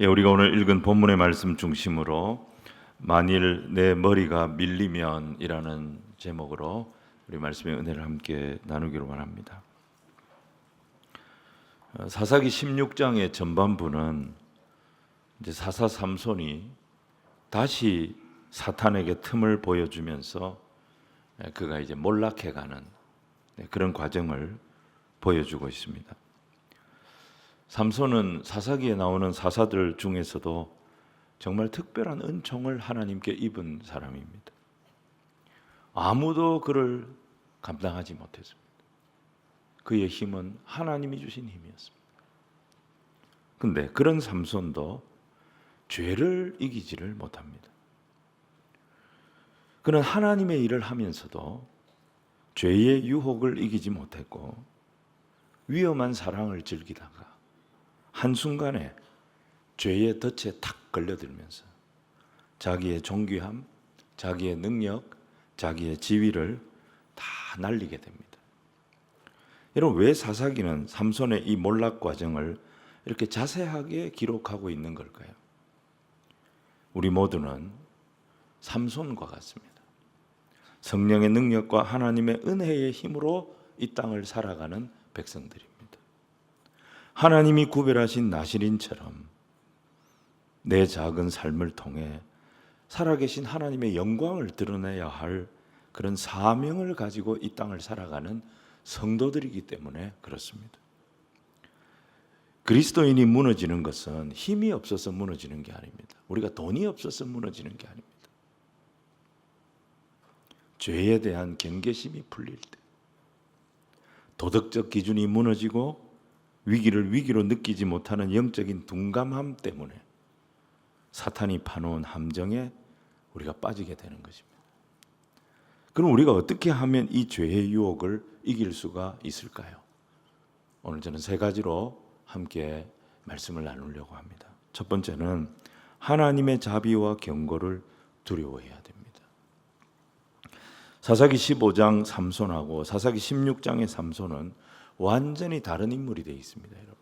우리가 오늘 읽은 본문의 말씀 중심으로 만일 내 머리가 밀리면이라는 제목으로 우리 말씀의 은혜를 함께 나누기로 합니다. 사사기 16장의 전반부는 이제 사사 삼손이 다시 사탄에게 틈을 보여주면서 그가 이제 몰락해가는 그런 과정을 보여주고 있습니다. 삼손은 사사기에 나오는 사사들 중에서도 정말 특별한 은총을 하나님께 입은 사람입니다. 아무도 그를 감당하지 못했습니다. 그의 힘은 하나님이 주신 힘이었습니다. 그런데 그런 삼손도 죄를 이기지를 못합니다. 그는 하나님의 일을 하면서도 죄의 유혹을 이기지 못했고 위험한 사랑을 즐기다가 한순간에 죄의 덫에 탁 걸려들면서 자기의 존귀함, 자기의 능력, 자기의 지위를 다 날리게 됩니다. 여러분, 왜 사사기는 삼손의 이 몰락 과정을 이렇게 자세하게 기록하고 있는 걸까요? 우리 모두는 삼손과 같습니다. 성령의 능력과 하나님의 은혜의 힘으로 이 땅을 살아가는 백성들입니다. 하나님이 구별하신 나실인처럼 내 작은 삶을 통해 살아계신 하나님의 영광을 드러내야 할 그런 사명을 가지고 이 땅을 살아가는 성도들이기 때문에 그렇습니다. 그리스도인이 무너지는 것은 힘이 없어서 무너지는 게 아닙니다. 우리가 돈이 없어서 무너지는 게 아닙니다. 죄에 대한 경계심이 풀릴 때, 도덕적 기준이 무너지고 위기를 위기로 느끼지 못하는 영적인 둔감함 때문에 사탄이 파놓은 함정에 우리가 빠지게 되는 것입니다. 그럼 우리가 어떻게 하면 이 죄의 유혹을 이길 수가 있을까요? 오늘 저는 세 가지로 함께 말씀을 나누려고 합니다. 첫 번째는 하나님의 자비와 경고를 두려워해야 됩니다. 사사기 15장 삼손하고 사사기 16장의 삼손은 완전히 다른 인물이 되어 있습니다. 여러분,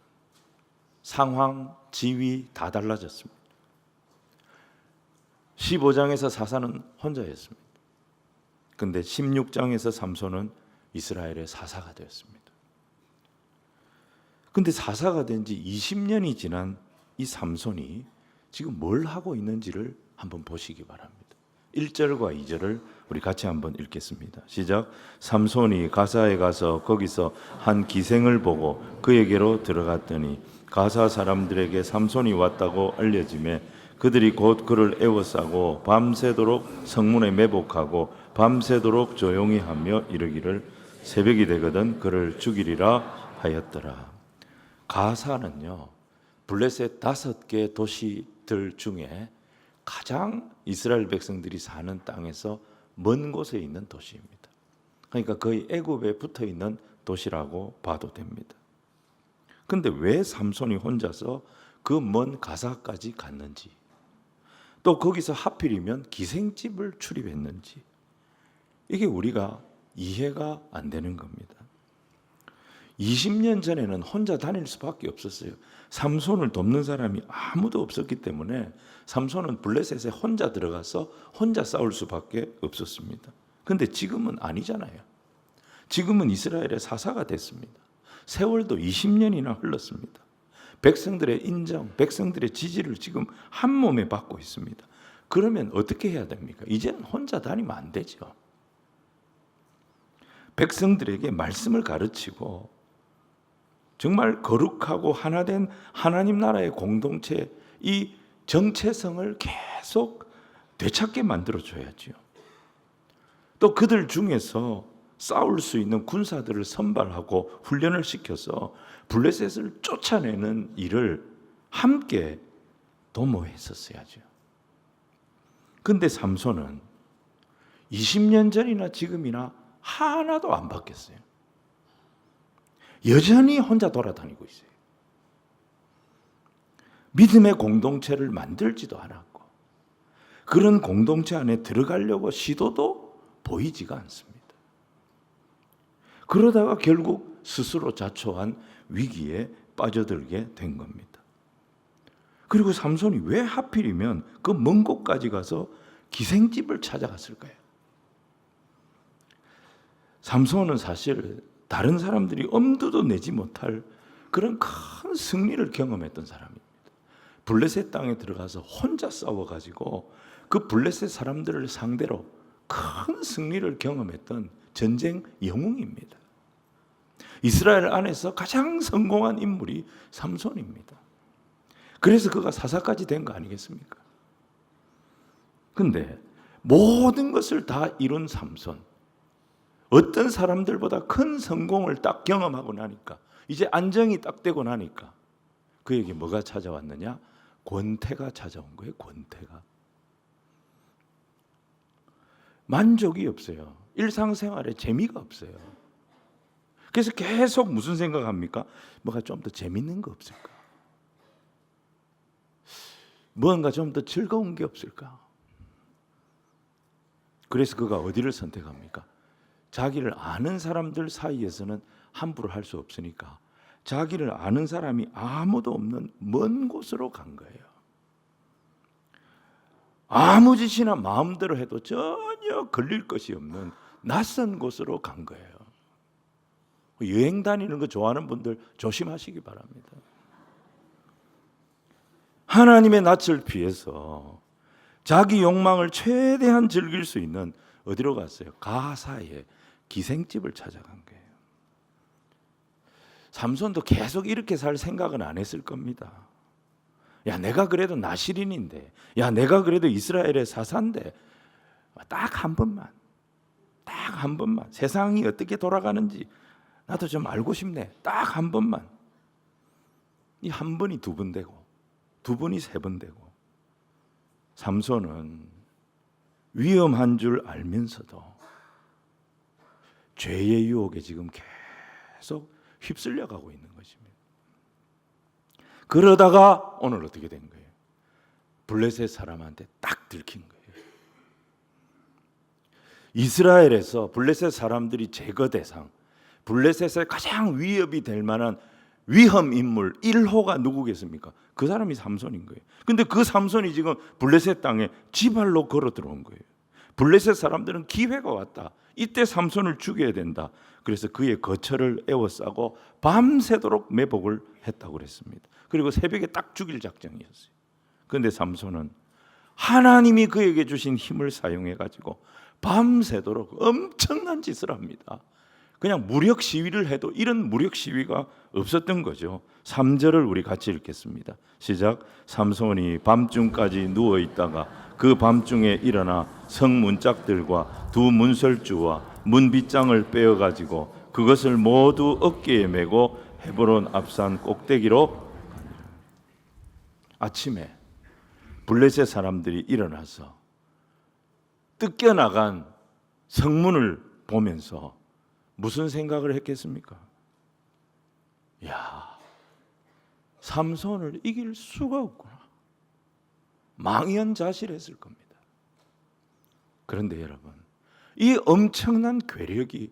상황, 지위 다 달라졌습니다. 15장에서 사사는 혼자였습니다. 그런데 16장에서 삼손은 이스라엘의 사사가 되었습니다. 그런데 사사가 된 지 20년이 지난 이 삼손이 지금 뭘 하고 있는지를 한번 보시기 바랍니다. 1절과 2절을 우리 같이 한번 읽겠습니다. 시작. 삼손이 가사에 가서 거기서 한 기생을 보고 그에게로 들어갔더니 가사 사람들에게 삼손이 왔다고 알려지매 그들이 곧 그를 애워싸고 밤새도록 성문에 매복하고 밤새도록 조용히 하며 이르기를 새벽이 되거든 그를 죽이리라 하였더라. 가사는요, 블레셋 5개 도시들 중에 가장 이스라엘 백성들이 사는 땅에서 먼 곳에 있는 도시입니다. 그러니까 거의 애굽에 붙어 있는 도시라고 봐도 됩니다. 그런데 왜 삼손이 혼자서 그 먼 가사까지 갔는지, 또 거기서 하필이면 기생집을 출입했는지, 이게 우리가 이해가 안 되는 겁니다. 20년 전에는 혼자 다닐 수밖에 없었어요. 삼손을 돕는 사람이 아무도 없었기 때문에 삼손은 블레셋에 혼자 들어가서 혼자 싸울 수밖에 없었습니다. 그런데 지금은 아니잖아요. 지금은 이스라엘의 사사가 됐습니다. 세월도 20년이나 흘렀습니다. 백성들의 인정, 백성들의 지지를 지금 한 몸에 받고 있습니다. 그러면 어떻게 해야 됩니까? 이제는 혼자 다니면 안 되죠. 백성들에게 말씀을 가르치고 정말 거룩하고 하나된 하나님 나라의 공동체, 이 정체성을 계속 되찾게 만들어줘야죠. 또 그들 중에서 싸울 수 있는 군사들을 선발하고 훈련을 시켜서 블레셋을 쫓아내는 일을 함께 도모했었어야죠. 그런데 삼손은 20년 전이나 지금이나 하나도 안 바뀌었어요. 여전히 혼자 돌아다니고 있어요. 믿음의 공동체를 만들지도 않았고 그런 공동체 안에 들어가려고 시도도 보이지가 않습니다. 그러다가 결국 스스로 자초한 위기에 빠져들게 된 겁니다. 그리고 삼손이 왜 하필이면 그 먼 곳까지 가서 기생집을 찾아갔을까요? 삼손은 사실 다른 사람들이 엄두도 내지 못할 그런 큰 승리를 경험했던 사람입니다. 블레셋 땅에 들어가서 혼자 싸워가지고 그 블레셋 사람들을 상대로 큰 승리를 경험했던 전쟁 영웅입니다. 이스라엘 안에서 가장 성공한 인물이 삼손입니다. 그래서 그가 사사까지 된 거 아니겠습니까? 근데 모든 것을 다 이룬 삼손, 어떤 사람들보다 큰 성공을 딱 경험하고 나니까, 이제 안정이 딱 되고 나니까 그에게 뭐가 찾아왔느냐? 권태가 찾아온 거예요. 권태가. 만족이 없어요. 일상생활에 재미가 없어요. 그래서 계속 무슨 생각합니까? 뭐가 좀 더 재밌는 거 없을까? 뭔가 좀 더 즐거운 게 없을까? 그래서 그가 어디를 선택합니까? 자기를 아는 사람들 사이에서는 함부로 할 수 없으니까 자기를 아는 사람이 아무도 없는 먼 곳으로 간 거예요. 아무 짓이나 마음대로 해도 전혀 걸릴 것이 없는 낯선 곳으로 간 거예요. 여행 다니는 거 좋아하는 분들 조심하시기 바랍니다. 하나님의 낯을 피해서 자기 욕망을 최대한 즐길 수 있는 어디로 갔어요? 가사의 기생집을 찾아간 거예요. 삼손도 계속 이렇게 살 생각은 안 했을 겁니다. 야, 내가 그래도 나실인인데, 야, 내가 그래도 이스라엘의 사사인데, 딱 한 번만, 세상이 어떻게 돌아가는지 나도 좀 알고 싶네. 딱 한 번만. 이 한 번이 두 번 되고, 두 번이 세 번 되고. 삼손은 위험한 줄 알면서도 죄의 유혹에 지금 계속 휩쓸려 가고 있는 것입니다. 그러다가 오늘 어떻게 된 거예요? 블레셋 사람한테 딱 들킨 거예요. 이스라엘에서 블레셋 사람들이 제거 대상, 블레셋의 가장 위협이 될 만한 위험 인물 1호가 누구겠습니까? 그 사람이 삼손인 거예요. 근데 그 삼손이 지금 블레셋 땅에 지발로 걸어 들어온 거예요. 블레셋 사람들은 기회가 왔다. 이때 삼손을 죽여야 된다. 그래서 그의 거처를 에워싸고 밤새도록 매복을 했다고 그랬습니다. 그리고 새벽에 딱 죽일 작정이었어요. 그런데 삼손은 하나님이 그에게 주신 힘을 사용해 가지고 밤새도록 엄청난 짓을 합니다. 그냥 무력 시위를 해도 이런 무력 시위가 없었던 거죠. 3절을 우리 같이 읽겠습니다. 시작. 삼손이 밤중까지 누워 있다가 그 밤중에 일어나 성 문짝들과 두 문설주와 문빗장을 빼어 가지고 그것을 모두 어깨에 메고 헤브론 앞산 꼭대기로 아침에 블레셋 사람들이 일어나서 뜯겨나간 성문을 보면서 무슨 생각을 했겠습니까? 야, 삼손을 이길 수가 없구나. 망연자실했을 겁니다. 그런데 여러분, 이 엄청난 괴력이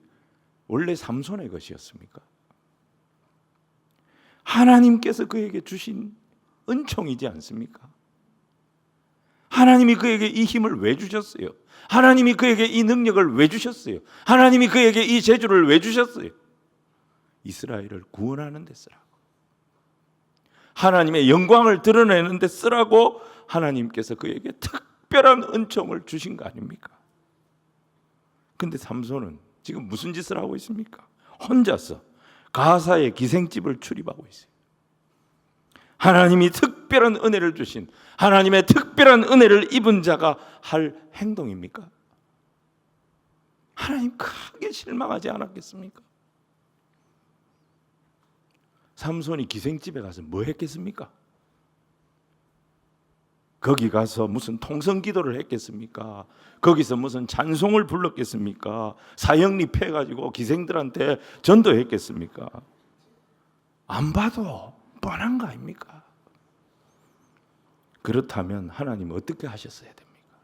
원래 삼손의 것이었습니까? 하나님께서 그에게 주신 은총이지 않습니까? 하나님이 그에게 이 힘을 왜 주셨어요? 하나님이 그에게 이 능력을 왜 주셨어요? 하나님이 그에게 이 재주를 왜 주셨어요? 이스라엘을 구원하는 데 쓰라고, 하나님의 영광을 드러내는 데 쓰라고 하나님께서 그에게 특별한 은총을 주신 거 아닙니까? 근데 삼손은 지금 무슨 짓을 하고 있습니까? 혼자서 가사의 기생집을 출입하고 있어요. 하나님이 특별한 은혜를 주신, 하나님의 특별한 은혜를 입은 자가 할 행동입니까? 하나님 크게 실망하지 않았겠습니까? 삼손이 기생집에 가서 뭐 했겠습니까? 거기 가서 무슨 통성기도를 했겠습니까? 거기서 무슨 찬송을 불렀겠습니까? 사형립 해가지고 기생들한테 전도했겠습니까? 안 봐도 뻔한 거 아닙니까? 그렇다면 하나님 어떻게 하셨어야 됩니까?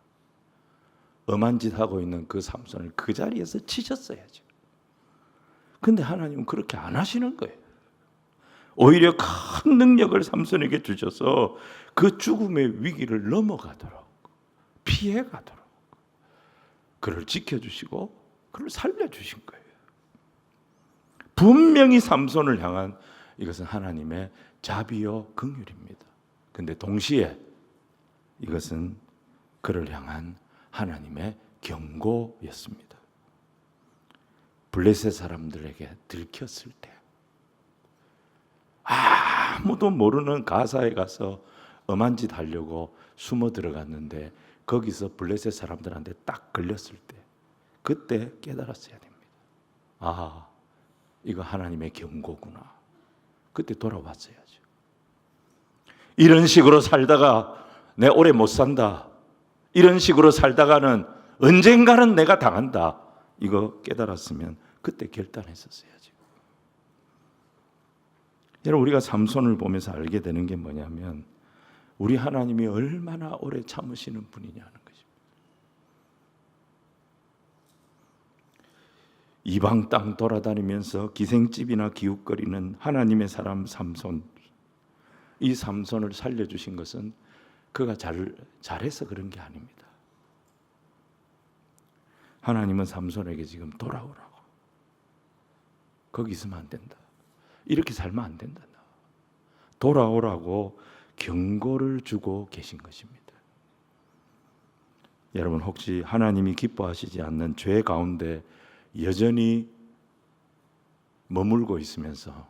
엄한 짓 하고 있는 그 삼손을 그 자리에서 치셨어야죠. 근데 하나님은 그렇게 안 하시는 거예요. 오히려 큰 능력을 삼손에게 주셔서 그 죽음의 위기를 넘어가도록, 피해가도록 그를 지켜주시고 그를 살려주신 거예요. 분명히 삼손을 향한 이것은 하나님의 자비요 긍휼입니다. 근데 동시에 이것은 그를 향한 하나님의 경고였습니다. 블레셋 사람들에게 들켰을 때 아무도 모르는 가사에 가서 엄한 짓 하려고 숨어 들어갔는데 거기서 블레셋 사람들한테 딱 걸렸을 때 그때 깨달았어야 됩니다. 이거 하나님의 경고구나. 그때 돌아왔어야죠. 이런 식으로 살다가 내 오래 못 산다, 이런 식으로 살다가는 언젠가는 내가 당한다, 이거 깨달았으면 그때 결단했었어야죠. 여러분, 우리가 삼손을 보면서 알게 되는 게 뭐냐면 우리 하나님이 얼마나 오래 참으시는 분이냐는 것입니다. 이방 땅 돌아다니면서 기생집이나 기웃거리는 하나님의 사람 삼손, 이 삼손을 살려주신 것은 그가 잘해서 그런 게 아닙니다. 하나님은 삼손에게 지금 돌아오라고, 거기 있으면 안 된다, 이렇게 살면 안 된다, 돌아오라고 경고를 주고 계신 것입니다. 여러분, 혹시 하나님이 기뻐하시지 않는 죄 가운데 여전히 머물고 있으면서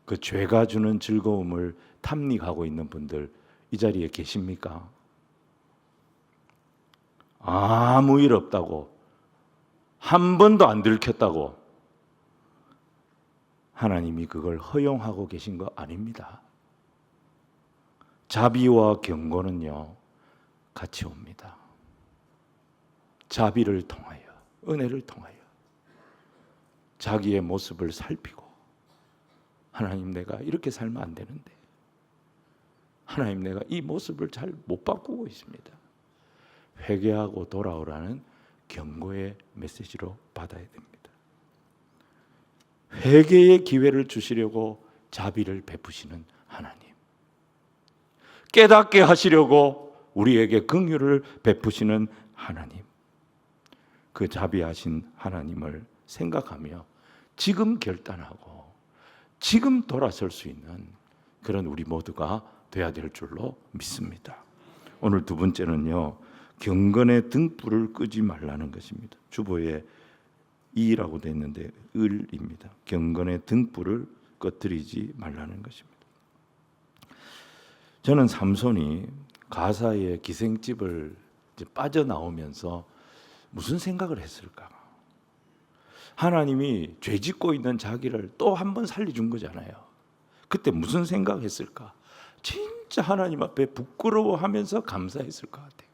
그 죄가 주는 즐거움을 탐닉하고 있는 분들 이 자리에 계십니까? 아무 일 없다고, 한 번도 안 들켰다고 하나님이 그걸 허용하고 계신 거 아닙니다. 자비와 경고는요, 같이 옵니다. 자비를 통하여, 은혜를 통하여 자기의 모습을 살피고, 하나님, 내가 이렇게 살면 안 되는데, 하나님, 내가 이 모습을 잘 못 바꾸고 있습니다, 회개하고 돌아오라는 경고의 메시지로 받아야 됩니다. 회개의 기회를 주시려고 자비를 베푸시는 하나님, 깨닫게 하시려고 우리에게 긍휼을 베푸시는 하나님, 그 자비하신 하나님을 생각하며 지금 결단하고 지금 돌아설 수 있는 그런 우리 모두가 돼야 될 줄로 믿습니다. 오늘 두 번째는요, 경건의 등불을 끄지 말라는 것입니다. 주보에 이라고 되어 있는데 을입니다. 경건의 등불을 꺼뜨리지 말라는 것입니다. 저는 삼손이 가사의 기생집을 빠져나오면서 무슨 생각을 했을까? 하나님이 죄 짓고 있는 자기를 또 한 번 살려준 거잖아요. 그때 무슨 생각했을까? 진짜 하나님 앞에 부끄러워하면서 감사했을 것 같아요.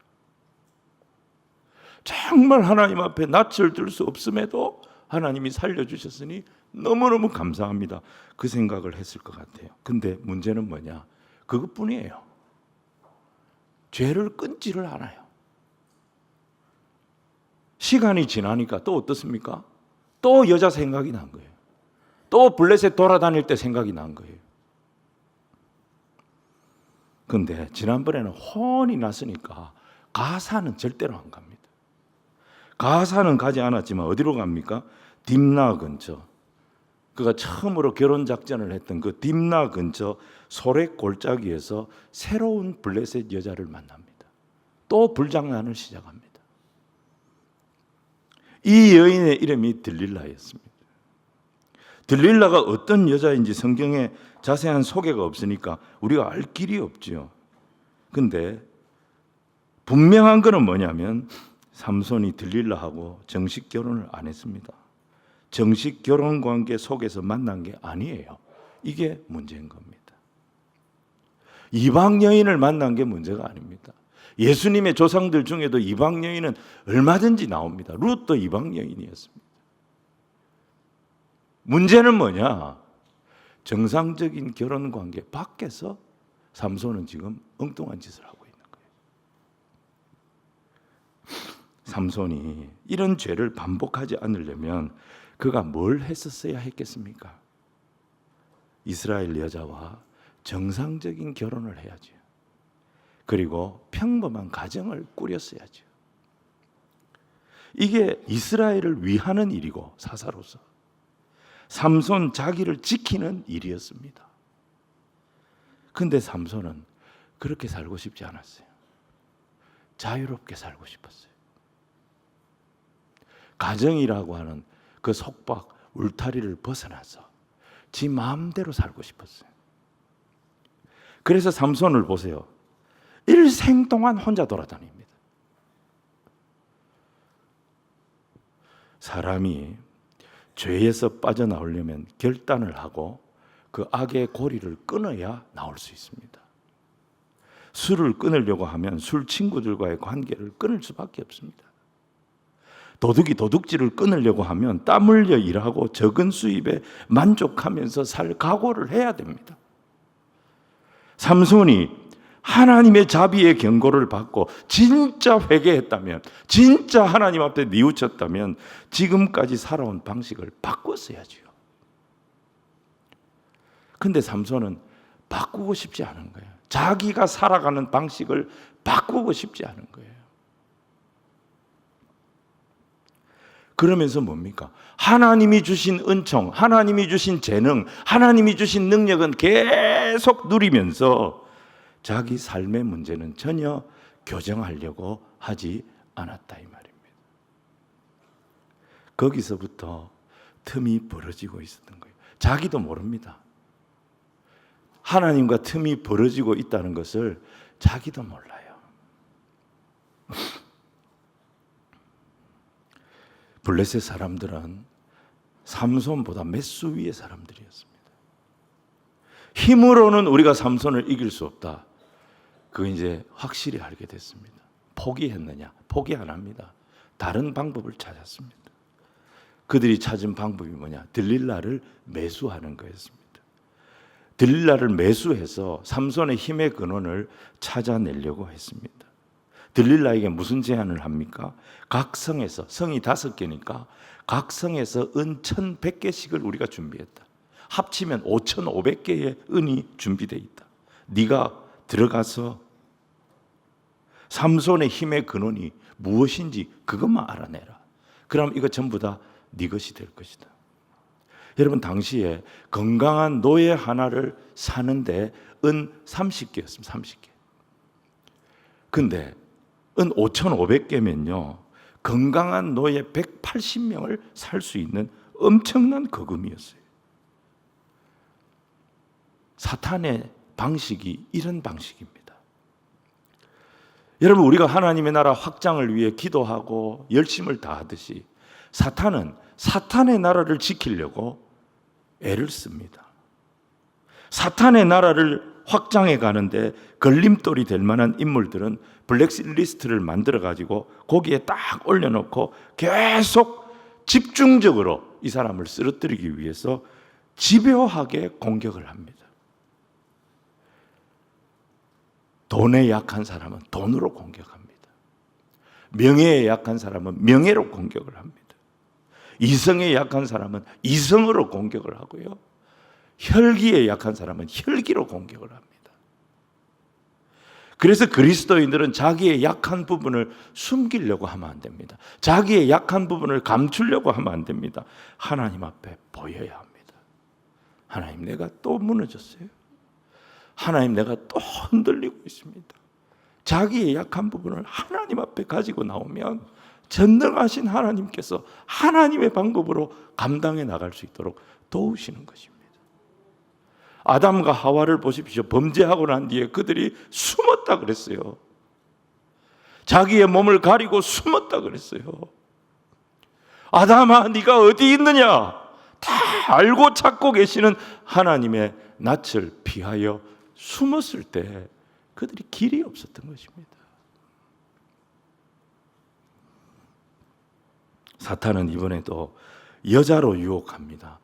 정말 하나님 앞에 낯을 들 수 없음에도 하나님이 살려주셨으니 너무너무 감사합니다, 그 생각을 했을 것 같아요. 근데 문제는 뭐냐? 그것뿐이에요. 죄를 끊지를 않아요. 시간이 지나니까 또 어떻습니까? 또 여자 생각이 난 거예요. 또 블레셋 돌아다닐 때 생각이 난 거예요. 근데 지난번에는 혼이 났으니까 가사는 절대로 안 갑니다. 가사는 가지 않았지만 어디로 갑니까? 딥나 근처, 그가 처음으로 결혼 작전을 했던 그 딥나 근처 소렉 골짜기에서 새로운 블레셋 여자를 만납니다. 또 불장난을 시작합니다. 이 여인의 이름이 들릴라였습니다. 들릴라가 어떤 여자인지 성경에 자세한 소개가 없으니까 우리가 알 길이 없지요. 근데 분명한 것은 뭐냐면 삼손이 들릴라하고 정식 결혼을 안 했습니다. 정식 결혼 관계 속에서 만난 게 아니에요. 이게 문제인 겁니다. 이방 여인을 만난 게 문제가 아닙니다. 예수님의 조상들 중에도 이방 여인은 얼마든지 나옵니다. 룻도 이방 여인이었습니다. 문제는 뭐냐? 정상적인 결혼 관계 밖에서 삼손은 지금 엉뚱한 짓을 하고 있는 거예요. 삼손이 이런 죄를 반복하지 않으려면 그가 뭘 했었어야 했겠습니까? 이스라엘 여자와 정상적인 결혼을 해야죠. 그리고 평범한 가정을 꾸렸어야죠. 이게 이스라엘을 위하는 일이고 사사로서 삼손 자기를 지키는 일이었습니다. 근데 삼손은 그렇게 살고 싶지 않았어요. 자유롭게 살고 싶었어요. 가정이라고 하는 그 속박, 울타리를 벗어나서 지 마음대로 살고 싶었어요. 그래서 삼손을 보세요. 일생 동안 혼자 돌아다닙니다. 사람이 죄에서 빠져나오려면 결단을 하고 그 악의 고리를 끊어야 나올 수 있습니다. 술을 끊으려고 하면 술 친구들과의 관계를 끊을 수밖에 없습니다. 도둑이 도둑질을 끊으려고 하면 땀 흘려 일하고 적은 수입에 만족하면서 살 각오를 해야 됩니다. 삼손이 하나님의 자비의 경고를 받고 진짜 회개했다면, 진짜 하나님 앞에 뉘우쳤다면 지금까지 살아온 방식을 바꿨어야지요. 근데 삼손은 바꾸고 싶지 않은 거예요. 자기가 살아가는 방식을 바꾸고 싶지 않은 거예요. 그러면서 뭡니까? 하나님이 주신 은총, 하나님이 주신 재능, 하나님이 주신 능력은 계속 누리면서 자기 삶의 문제는 전혀 교정하려고 하지 않았다 이 말입니다. 거기서부터 틈이 벌어지고 있었던 거예요. 자기도 모릅니다. 하나님과 틈이 벌어지고 있다는 것을 자기도 몰라요. 블레셋 사람들은 삼손보다 몇 수 위의 사람들이었습니다. 힘으로는 우리가 삼손을 이길 수 없다. 그거 이제 확실히 알게 됐습니다. 포기했느냐? 포기 안 합니다. 다른 방법을 찾았습니다. 그들이 찾은 방법이 뭐냐? 들릴라를 매수하는 거였습니다. 들릴라를 매수해서 삼손의 힘의 근원을 찾아내려고 했습니다. 들릴라에게 무슨 제안을 합니까? 각 성에서, 성이 5개니까 각 성에서 은 1,100개씩을 우리가 준비했다. 합치면 5,500개의 은이 준비되어 있다. 네가 들어가서 삼손의 힘의 근원이 무엇인지 그것만 알아내라. 그럼 이거 전부 다 네 것이 될 것이다. 여러분, 당시에 건강한 노예 하나를 사는데 은 30개였습니다. 30개. 근데 은 5,500개면요 건강한 노예 180명을 살 수 있는 엄청난 거금이었어요. 사탄의 방식이 이런 방식입니다. 여러분, 우리가 하나님의 나라 확장을 위해 기도하고 열심을 다하듯이 사탄은 사탄의 나라를 지키려고 애를 씁니다. 사탄의 나라를 확장해 가는데 걸림돌이 될 만한 인물들은 블랙리스트를 만들어 가지고 거기에 딱 올려놓고 계속 집중적으로 이 사람을 쓰러뜨리기 위해서 집요하게 공격을 합니다. 돈에 약한 사람은 돈으로 공격합니다. 명예에 약한 사람은 명예로 공격을 합니다. 이성에 약한 사람은 이성으로 공격을 하고요. 혈기에 약한 사람은 혈기로 공격을 합니다. 그래서 그리스도인들은 자기의 약한 부분을 숨기려고 하면 안 됩니다. 자기의 약한 부분을 감추려고 하면 안 됩니다. 하나님 앞에 보여야 합니다. 하나님, 내가 또 무너졌어요. 하나님, 내가 또 흔들리고 있습니다. 자기의 약한 부분을 하나님 앞에 가지고 나오면 전능하신 하나님께서 하나님의 방법으로 감당해 나갈 수 있도록 도우시는 것입니다. 아담과 하와를 보십시오. 범죄하고 난 뒤에 그들이 숨었다 그랬어요. 자기의 몸을 가리고 숨었다 그랬어요. 아담아, 네가 어디 있느냐? 다 알고 찾고 계시는 하나님의 낯을 피하여 숨었을 때 그들이 길이 없었던 것입니다. 사탄은 이번에도 여자로 유혹합니다.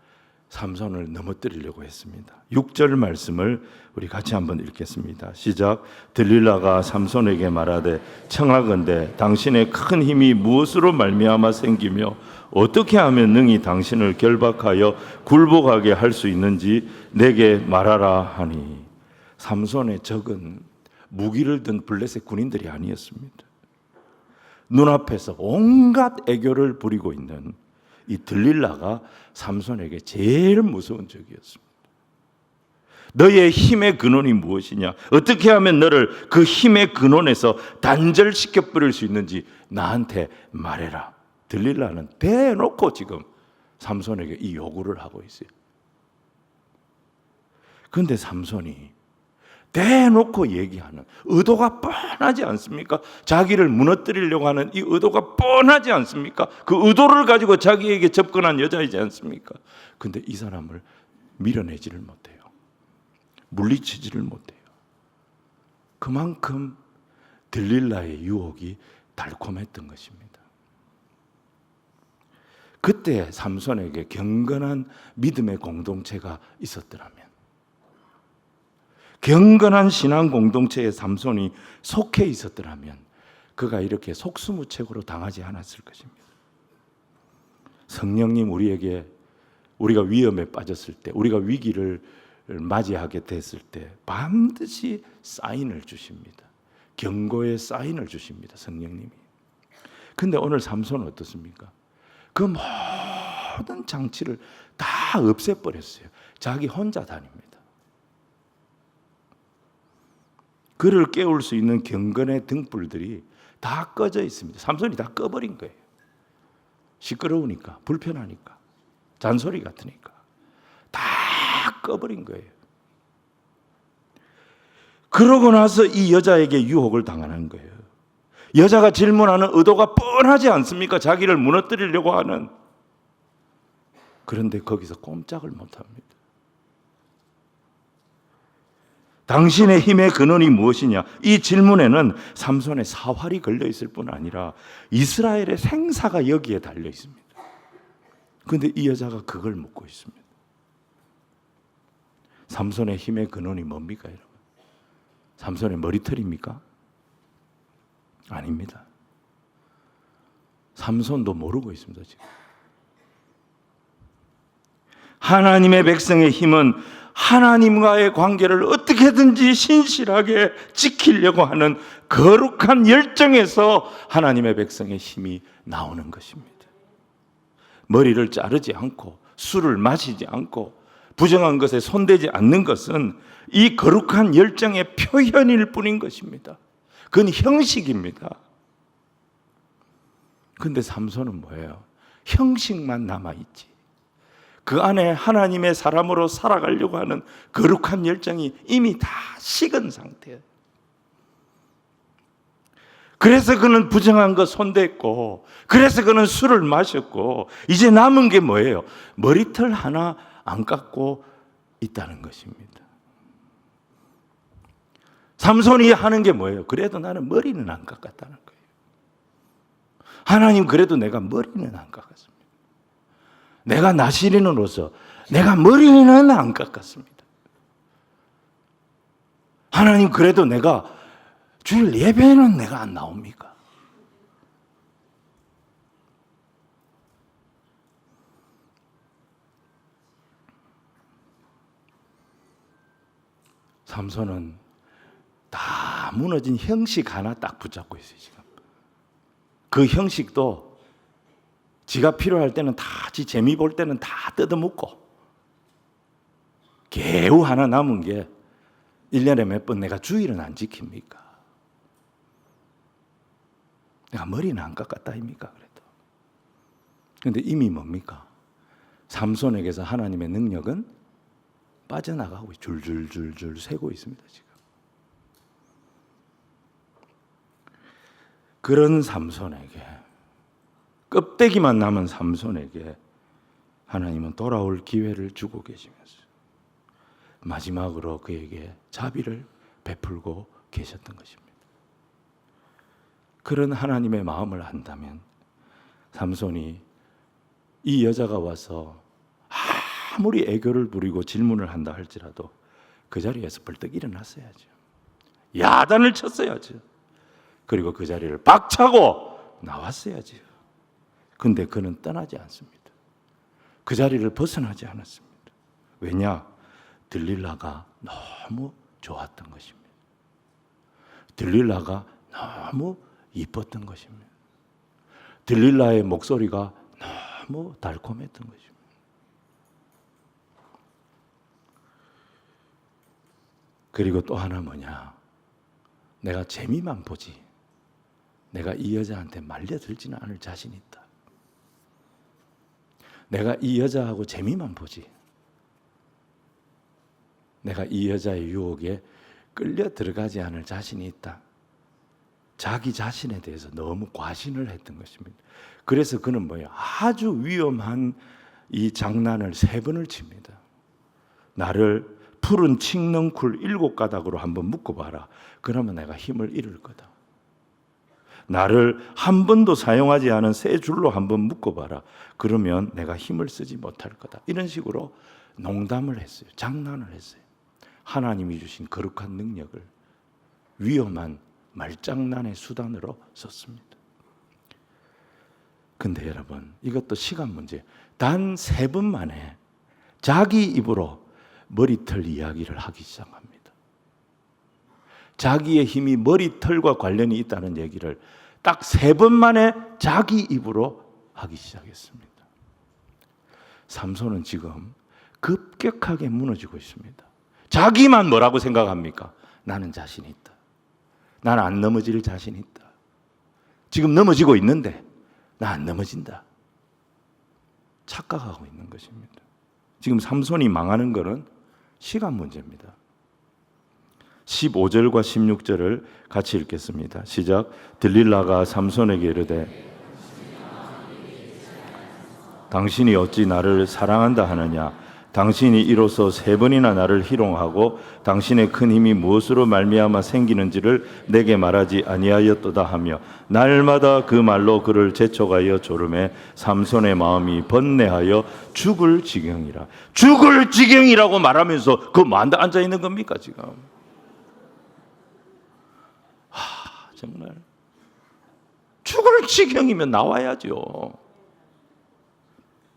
삼손을 넘어뜨리려고 했습니다. 6절 말씀을 우리 같이 한번 읽겠습니다. 시작. 들릴라가 삼손에게 말하되 청하건대 당신의 큰 힘이 무엇으로 말미암아 생기며 어떻게 하면 능히 당신을 결박하여 굴복하게 할 수 있는지 내게 말하라 하니, 삼손의 적은 무기를 든 블레셋 군인들이 아니었습니다. 눈앞에서 온갖 애교를 부리고 있는 이 들릴라가 삼손에게 제일 무서운 적이었습니다. 너의 힘의 근원이 무엇이냐? 어떻게 하면 너를 그 힘의 근원에서 단절시켜 버릴 수 있는지 나한테 말해라. 들릴라는 대놓고 지금 삼손에게 이 요구를 하고 있어요. 그런데 삼손이 대놓고 얘기하는 의도가 뻔하지 않습니까? 자기를 무너뜨리려고 하는 이 의도가 뻔하지 않습니까? 그 의도를 가지고 자기에게 접근한 여자이지 않습니까? 근데 이 사람을 밀어내지를 못해요. 물리치지를 못해요. 그만큼 들릴라의 유혹이 달콤했던 것입니다. 그때 삼손에게 경건한 믿음의 공동체가 있었더라면, 경건한 신앙 공동체에 삼손이 속해 있었더라면 그가 이렇게 속수무책으로 당하지 않았을 것입니다. 성령님 우리에게, 우리가 위험에 빠졌을 때, 우리가 위기를 맞이하게 됐을 때 반드시 사인을 주십니다. 경고의 사인을 주십니다. 성령님이. 근데 오늘 삼손은 어떻습니까? 그 모든 장치를 다 없애버렸어요. 자기 혼자 다닙니다. 그를 깨울 수 있는 경건의 등불들이 다 꺼져 있습니다. 삼손이 다 꺼버린 거예요. 시끄러우니까, 불편하니까, 잔소리 같으니까 다 꺼버린 거예요. 그러고 나서 이 여자에게 유혹을 당하는 거예요. 여자가 질문하는 의도가 뻔하지 않습니까? 자기를 무너뜨리려고 하는. 그런데 거기서 꼼짝을 못합니다. 당신의 힘의 근원이 무엇이냐? 이 질문에는 삼손의 사활이 걸려 있을 뿐 아니라 이스라엘의 생사가 여기에 달려 있습니다. 그런데 이 여자가 그걸 묻고 있습니다. 삼손의 힘의 근원이 뭡니까, 여러분? 삼손의 머리털입니까? 아닙니다. 삼손도 모르고 있습니다, 지금. 하나님의 백성의 힘은 하나님과의 관계를 어떻게든지 신실하게 지키려고 하는 거룩한 열정에서 하나님의 백성의 힘이 나오는 것입니다. 머리를 자르지 않고 술을 마시지 않고 부정한 것에 손대지 않는 것은 이 거룩한 열정의 표현일 뿐인 것입니다. 그건 형식입니다. 그런데 삼손은 뭐예요? 형식만 남아있지. 그 안에 하나님의 사람으로 살아가려고 하는 거룩한 열정이 이미 다 식은 상태예요. 그래서 그는 부정한 것 손댔고, 그래서 그는 술을 마셨고, 이제 남은 게 뭐예요? 머리털 하나 안 깎고 있다는 것입니다. 삼손이 하는 게 뭐예요? 그래도 나는 머리는 안 깎았다는 거예요. 하나님, 그래도 내가 머리는 안 깎았습니다. 내가 나시린으로서 내가 머리는 안 깎았습니다. 하나님, 그래도 내가 주일 예배는 내가 안 나옵니까? 삼손은 다 무너진 형식 하나 딱 붙잡고 있어요, 지금. 그 형식도 지가 필요할 때는 다, 지 재미 볼 때는 다 뜯어먹고, 개우 하나 남은 게 1년에 몇 번 내가 주일은 안 지킵니까? 내가 머리는 안 깎았다 아닙니까? 그래도. 그런데 이미 뭡니까? 삼손에게서 하나님의 능력은 빠져나가고 줄줄줄줄 새고 있습니다, 지금. 그런 삼손에게, 껍데기만 남은 삼손에게 하나님은 돌아올 기회를 주고 계시면서 마지막으로 그에게 자비를 베풀고 계셨던 것입니다. 그런 하나님의 마음을 안다면 삼손이 이 여자가 와서 아무리 애교를 부리고 질문을 한다 할지라도 그 자리에서 벌떡 일어났어야죠. 야단을 쳤어야죠. 그리고 그 자리를 박차고 나왔어야죠. 근데 그는 떠나지 않습니다. 그 자리를 벗어나지 않았습니다. 왜냐? 들릴라가 너무 좋았던 것입니다. 들릴라가 너무 이뻤던 것입니다. 들릴라의 목소리가 너무 달콤했던 것입니다. 그리고 또 하나 뭐냐? 내가 재미만 보지 내가 이 여자한테 말려들지는 않을 자신이 있다. 내가 이 여자하고 재미만 보지 내가 이 여자의 유혹에 끌려 들어가지 않을 자신이 있다. 자기 자신에 대해서 너무 과신을 했던 것입니다. 그래서 그는 뭐예요? 아주 위험한 이 장난을 3번을 칩니다. 나를 푸른 칡넝쿨 7가닥으로 한번 묶어봐라. 그러면 내가 힘을 잃을 거다. 나를 한 번도 사용하지 않은 새 줄로 한번 묶어봐라. 그러면 내가 힘을 쓰지 못할 거다. 이런 식으로 농담을 했어요. 장난을 했어요. 하나님이 주신 거룩한 능력을 위험한 말장난의 수단으로 썼습니다. 근데 여러분, 이것도 시간 문제. 단 3번 만에 자기 입으로 머리털 이야기를 하기 시작합니다. 자기의 힘이 머리털과 관련이 있다는 얘기를 딱 3번 만에 자기 입으로 하기 시작했습니다. 삼손은 지금 급격하게 무너지고 있습니다. 자기만 뭐라고 생각합니까? 나는 자신이 있다. 나는 안 넘어질 자신이 있다. 지금 넘어지고 있는데 나 안 넘어진다. 착각하고 있는 것입니다. 지금 삼손이 망하는 것은 시간 문제입니다. 15절과 16절을 같이 읽겠습니다. 시작. 들릴라가 삼손에게 이르되 당신이 어찌 나를 사랑한다 하느냐? 당신이 이로써 3번이나 나를 희롱하고 당신의 큰 힘이 무엇으로 말미암아 생기는지를 내게 말하지 아니하였도다 하며 날마다 그 말로 그를 재촉하여 조름에 삼손의 마음이 번뇌하여 죽을 지경이라. 죽을 지경이라고 말하면서 그 만다 앉아 있는 겁니까 지금? 정말 죽을 지경이면 나와야죠.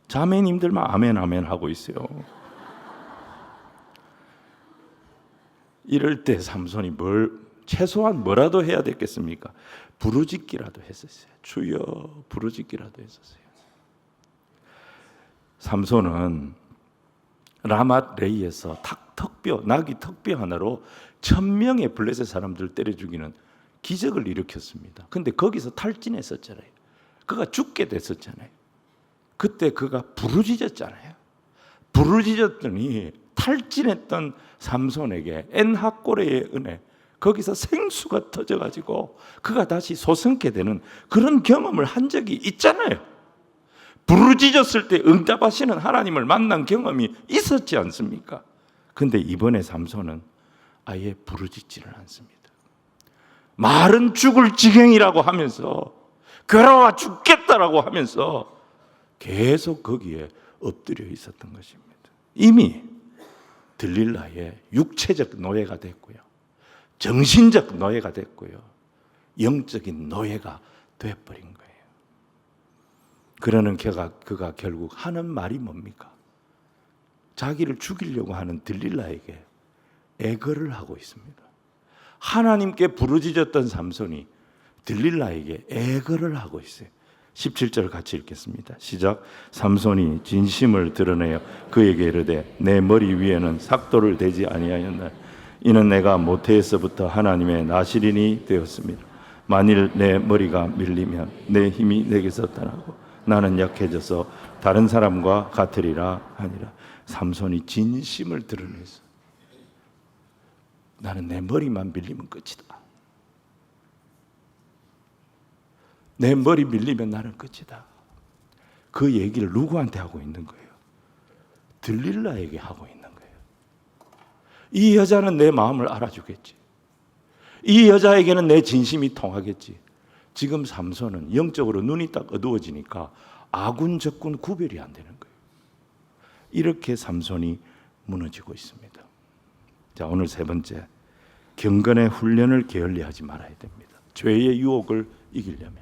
자매님들만 아멘 아멘 하고 있어요. 이럴 때 삼손이 최소한 뭐라도 해야 됐겠습니까? 부르짖기라도 했었어요. 주여 부르짖기라도 했었어요. 삼손은 라맛 레이에서 나귀 턱뼈 하나로 1000명의 블레셋 사람들 때려 죽이는 기적을 일으켰습니다. 근데 거기서 탈진했었잖아요. 그가 죽게 됐었잖아요. 그때 그가 부르짖었잖아요. 부르짖었더니 탈진했던 삼손에게 엔하꼬레의 은혜, 거기서 생수가 터져가지고 그가 다시 솟음게 되는 그런 경험을 한 적이 있잖아요. 부르짖었을 때 응답하시는 하나님을 만난 경험이 있었지 않습니까? 근데 이번에 삼손은 아예 부르짖지를 않습니다. 말은 죽을 지경이라고 하면서 걸어와 죽겠다라고 하면서 계속 거기에 엎드려 있었던 것입니다. 이미 들릴라의 육체적 노예가 됐고요, 정신적 노예가 됐고요, 영적인 노예가 되어버린 거예요. 그러는 그가 결국 하는 말이 뭡니까? 자기를 죽이려고 하는 들릴라에게 애걸을 하고 있습니다. 하나님께 부르짖었던 삼손이 들릴라에게 애걸을 하고 있어요. 17절 같이 읽겠습니다. 시작. 삼손이 진심을 드러내어 그에게 이르되 내 머리 위에는 삭도를 대지 아니하였나? 이는 내가 모태에서부터 하나님의 나시린이 되었습니다. 만일 내 머리가 밀리면 내 힘이 내게서 떠나고 나는 약해져서 다른 사람과 같으리라 하니라. 삼손이 진심을 드러내서 나는 내 머리만 밀리면 끝이다. 내 머리 밀리면 나는 끝이다. 그 얘기를 누구한테 하고 있는 거예요? 들릴라에게 하고 있는 거예요. 이 여자는 내 마음을 알아주겠지. 이 여자에게는 내 진심이 통하겠지. 지금 삼손은 영적으로 눈이 딱 어두워지니까 아군 적군 구별이 안 되는 거예요. 이렇게 삼손이 무너지고 있습니다. 자, 오늘 세 번째, 경건의 훈련을 게을리하지 말아야 됩니다. 죄의 유혹을 이기려면.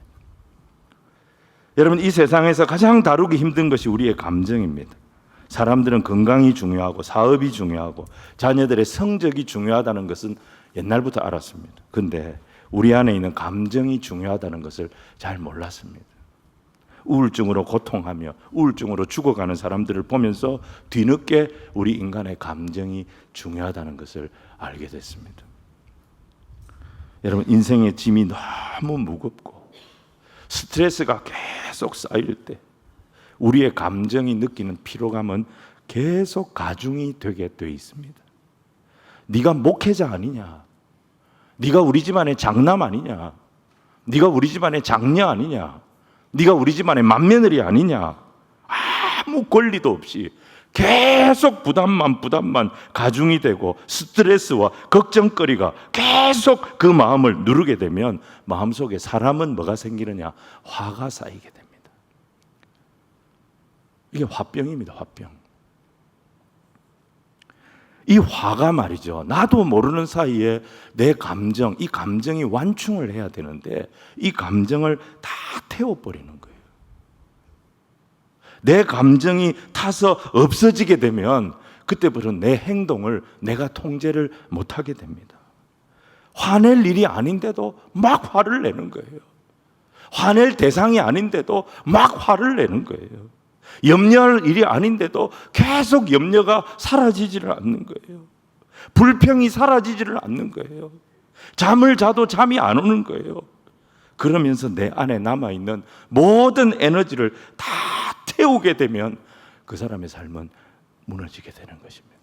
여러분, 이 세상에서 가장 다루기 힘든 것이 우리의 감정입니다. 사람들은 건강이 중요하고 사업이 중요하고 자녀들의 성적이 중요하다는 것은 옛날부터 알았습니다. 그런데 우리 안에 있는 감정이 중요하다는 것을 잘 몰랐습니다. 우울증으로 고통하며 우울증으로 죽어가는 사람들을 보면서 뒤늦게 우리 인간의 감정이 중요하다는 것을 알게 됐습니다. 여러분, 인생의 짐이 너무 무겁고 스트레스가 계속 쌓일 때 우리의 감정이 느끼는 피로감은 계속 가중이 되게 돼 있습니다. 네가 목회자 아니냐? 네가 우리 집안의 장남 아니냐? 네가 우리 집안의 장녀 아니냐? 네가 우리 집안의 맏며느리 아니냐? 아무 권리도 없이 계속 부담만 가중이 되고 스트레스와 걱정거리가 계속 그 마음을 누르게 되면 마음속에 사람은 뭐가 생기느냐? 화가 쌓이게 됩니다. 이게 화병입니다. 화병. 이 화가 말이죠, 나도 모르는 사이에 내 감정, 이 감정이 완충을 해야 되는데 이 감정을 다 태워버리는 거예요. 내 감정이 타서 없어지게 되면 그때부터 내 행동을 내가 통제를 못하게 됩니다. 화낼 일이 아닌데도 막 화를 내는 거예요. 화낼 대상이 아닌데도 막 화를 내는 거예요. 염려할 일이 아닌데도 계속 염려가 사라지지를 않는 거예요. 불평이 사라지지를 않는 거예요. 잠을 자도 잠이 안 오는 거예요. 그러면서 내 안에 남아있는 모든 에너지를 다 태우게 되면 그 사람의 삶은 무너지게 되는 것입니다.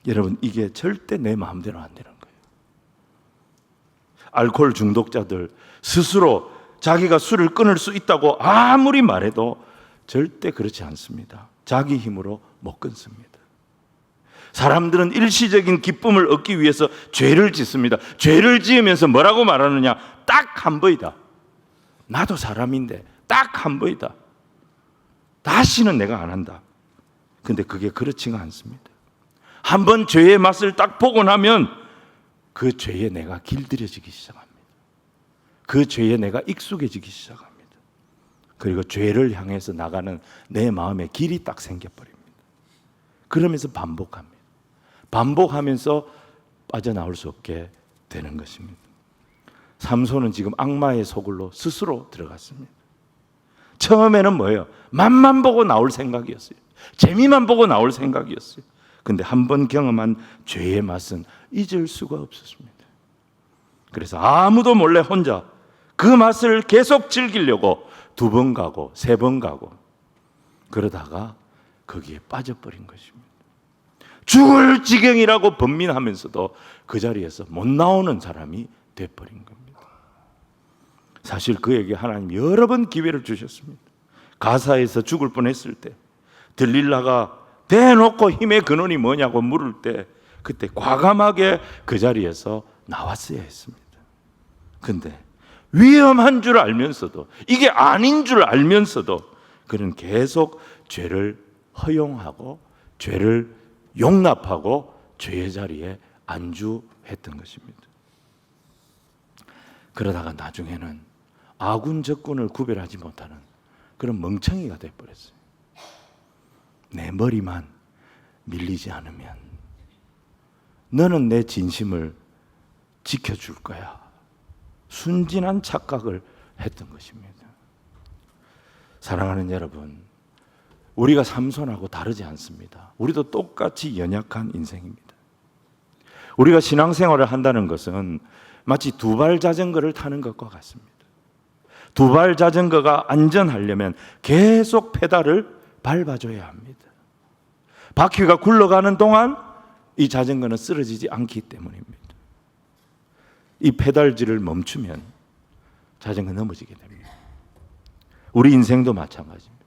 여러분, 이게 절대 내 마음대로 안 되는 거예요. 알코올 중독자들 스스로 자기가 술을 끊을 수 있다고 아무리 말해도 절대 그렇지 않습니다. 자기 힘으로 못 끊습니다. 사람들은 일시적인 기쁨을 얻기 위해서 죄를 짓습니다. 죄를 지으면서 뭐라고 말하느냐? 딱 한 번이다. 나도 사람인데 딱 한 번이다. 다시는 내가 안 한다. 근데 그게 그렇지가 않습니다. 한 번 죄의 맛을 딱 보고 나면 그 죄에 내가 길들여지기 시작합니다. 그 죄에 내가 익숙해지기 시작합니다. 그리고 죄를 향해서 나가는 내 마음의 길이 딱 생겨버립니다. 그러면서 반복합니다. 반복하면서 빠져나올 수 없게 되는 것입니다. 삼손은 지금 악마의 소굴로 스스로 들어갔습니다. 처음에는 뭐예요? 맛만 보고 나올 생각이었어요. 재미만 보고 나올 생각이었어요. 근데 한 번 경험한 죄의 맛은 잊을 수가 없었습니다. 그래서 아무도 몰래 혼자 그 맛을 계속 즐기려고 2번 가고 3번 가고 그러다가 거기에 빠져버린 것입니다. 죽을 지경이라고 번민하면서도 그 자리에서 못 나오는 사람이 돼버린 겁니다. 사실 그에게 하나님 여러 번 기회를 주셨습니다. 가사에서 죽을 뻔했을 때 들릴라가 대놓고 힘의 근원이 뭐냐고 물을 때 그때 과감하게 그 자리에서 나왔어야 했습니다. 근데 위험한 줄 알면서도 이게 아닌 줄 알면서도 그는 계속 죄를 허용하고 죄를 용납하고 죄의 자리에 안주했던 것입니다. 그러다가 나중에는 아군 적군을 구별하지 못하는 그런 멍청이가 되어버렸어요. 내 머리만 밀리지 않으면 너는 내 진심을 지켜줄 거야. 순진한 착각을 했던 것입니다. 사랑하는 여러분, 우리가 삼손하고 다르지 않습니다. 우리도 똑같이 연약한 인생입니다. 우리가 신앙생활을 한다는 것은 마치 2발 자전거를 타는 것과 같습니다. 2발 자전거가 안전하려면 계속 페달을 밟아줘야 합니다. 바퀴가 굴러가는 동안 이 자전거는 쓰러지지 않기 때문입니다. 이 페달질을 멈추면 자전거 넘어지게 됩니다. 우리 인생도 마찬가지입니다.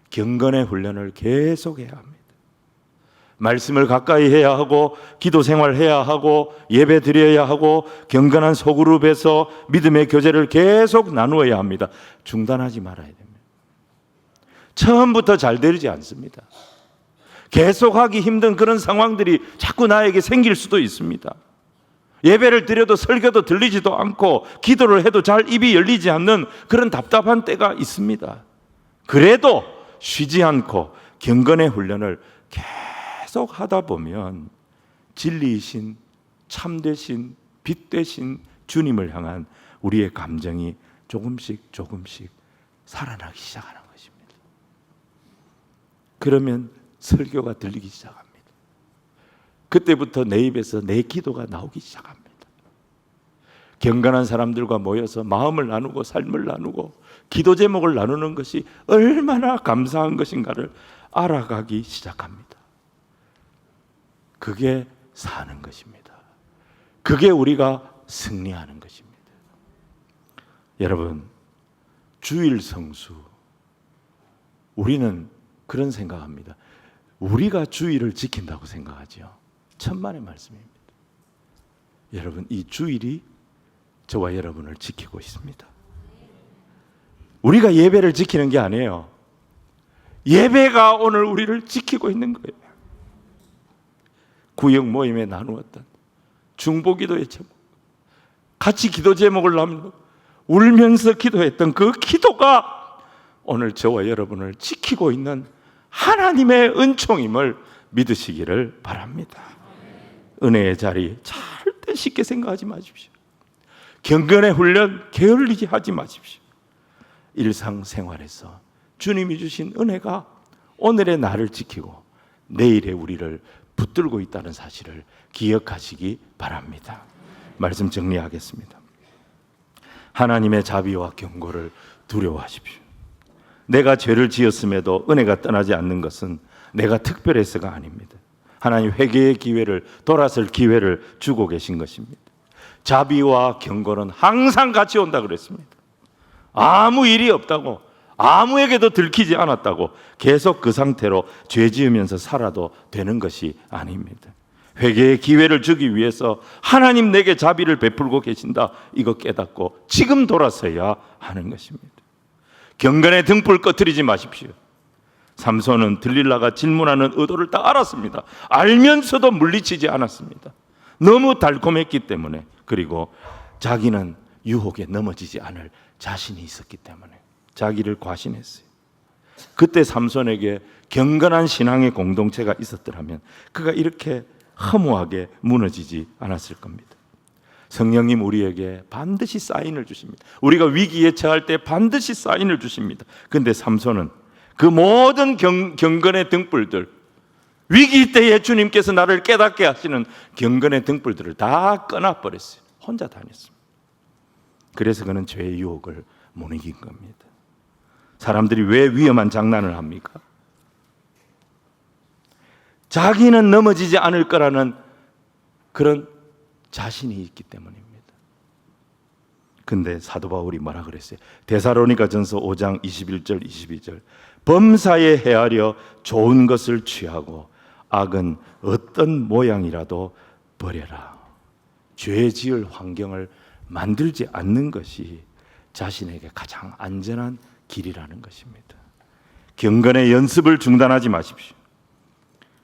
경건의 훈련을 계속해야 합니다. 말씀을 가까이 해야 하고 기도 생활해야 하고 예배 드려야 하고 경건한 소그룹에서 믿음의 교제를 계속 나누어야 합니다. 중단하지 말아야 됩니다. 처음부터 잘 되지 않습니다. 계속하기 힘든 그런 상황들이 자꾸 나에게 생길 수도 있습니다. 예배를 드려도 설교도 들리지도 않고 기도를 해도 잘 입이 열리지 않는 그런 답답한 때가 있습니다. 그래도 쉬지 않고 경건의 훈련을 계속 하다 보면 진리이신, 참되신, 빛되신 주님을 향한 우리의 감정이 조금씩 살아나기 시작하는 것입니다. 그러면 설교가 들리기 시작합니다. 그때부터 내 입에서 내 기도가 나오기 시작합니다. 경건한 사람들과 모여서 마음을 나누고 삶을 나누고 기도 제목을 나누는 것이 얼마나 감사한 것인가를 알아가기 시작합니다. 그게 사는 것입니다. 그게 우리가 승리하는 것입니다. 여러분, 주일 성수, 우리는 그런 생각합니다. 우리가 주일을 지킨다고 생각하죠. 천만의 말씀입니다. 여러분, 이 주일이 저와 여러분을 지키고 있습니다. 우리가 예배를 지키는 게 아니에요. 예배가 오늘 우리를 지키고 있는 거예요. 구역 모임에 나누었던 중보기도의 제목, 같이 기도 제목을 나누고 울면서 기도했던 그 기도가 오늘 저와 여러분을 지키고 있는 하나님의 은총임을 믿으시기를 바랍니다. 은혜의 자리 절대 쉽게 생각하지 마십시오. 경건의 훈련 게을리게 하지 마십시오. 일상생활에서 주님이 주신 은혜가 오늘의 나를 지키고 내일의 우리를 붙들고 있다는 사실을 기억하시기 바랍니다. 말씀 정리하겠습니다. 하나님의 자비와 경고를 두려워하십시오. 내가 죄를 지었음에도 은혜가 떠나지 않는 것은 내가 특별해서가 아닙니다. 하나님 회개의 기회를, 돌아설 기회를 주고 계신 것입니다. 자비와 경고는 항상 같이 온다 그랬습니다. 아무 일이 없다고, 아무에게도 들키지 않았다고 계속 그 상태로 죄 지으면서 살아도 되는 것이 아닙니다. 회개의 기회를 주기 위해서 하나님 내게 자비를 베풀고 계신다, 이거 깨닫고 지금 돌아서야 하는 것입니다. 경건의 등불 꺼트리지 마십시오. 삼손은 들릴라가 질문하는 의도를 다 알았습니다. 알면서도 물리치지 않았습니다. 너무 달콤했기 때문에, 그리고 자기는 유혹에 넘어지지 않을 자신이 있었기 때문에 자기를 과신했어요. 그때 삼손에게 경건한 신앙의 공동체가 있었더라면 그가 이렇게 허무하게 무너지지 않았을 겁니다. 성령님 우리에게 반드시 사인을 주십니다. 우리가 위기에 처할 때 반드시 사인을 주십니다. 그런데 삼손은 그 모든 경건의 등불들, 위기 때에 주님께서 나를 깨닫게 하시는 경건의 등불들을 다 꺼놔버렸어요. 혼자 다녔습니다. 그래서 그는 죄의 유혹을 못 이긴 겁니다. 사람들이 왜 위험한 장난을 합니까? 자기는 넘어지지 않을 거라는 그런 자신이 있기 때문입니다. 근데 사도 바울이 뭐라 그랬어요? 데살로니가전서 5장 21절 22절, 범사에 헤아려 좋은 것을 취하고 악은 어떤 모양이라도 버려라. 죄 지을 환경을 만들지 않는 것이 자신에게 가장 안전한 길이라는 것입니다. 경건의 연습을 중단하지 마십시오.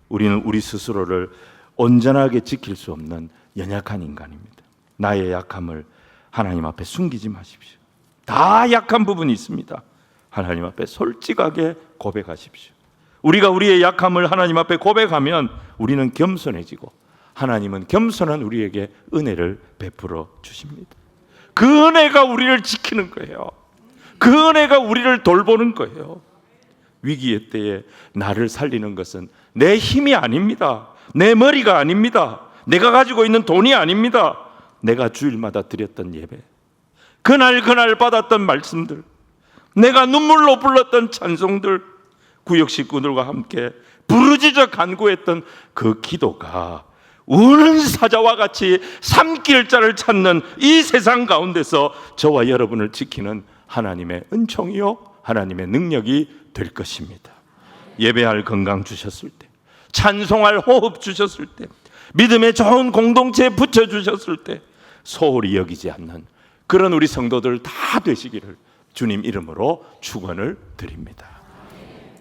우리는 우리 스스로를 온전하게 지킬 수 없는 연약한 인간입니다. 나의 약함을 하나님 앞에 숨기지 마십시오. 다 약한 부분이 있습니다. 하나님 앞에 솔직하게 고백하십시오. 우리가 우리의 약함을 하나님 앞에 고백하면 우리는 겸손해지고 하나님은 겸손한 우리에게 은혜를 베풀어 주십니다. 그 은혜가 우리를 지키는 거예요. 그 은혜가 우리를 돌보는 거예요. 위기의 때에 나를 살리는 것은 내 힘이 아닙니다. 내 머리가 아닙니다. 내가 가지고 있는 돈이 아닙니다. 내가 주일마다 드렸던 예배, 그날 받았던 말씀들, 내가 눈물로 불렀던 찬송들, 구역 식구들과 함께 부르짖어 간구했던 그 기도가 우는 사자와 같이 삼킬 자를 찾는 이 세상 가운데서 저와 여러분을 지키는 하나님의 은총이요, 하나님의 능력이 될 것입니다. 예배할 건강 주셨을 때, 찬송할 호흡 주셨을 때, 믿음의 좋은 공동체에 붙여주셨을 때 소홀히 여기지 않는 그런 우리 성도들 다 되시기를 주님 이름으로 축원을 드립니다.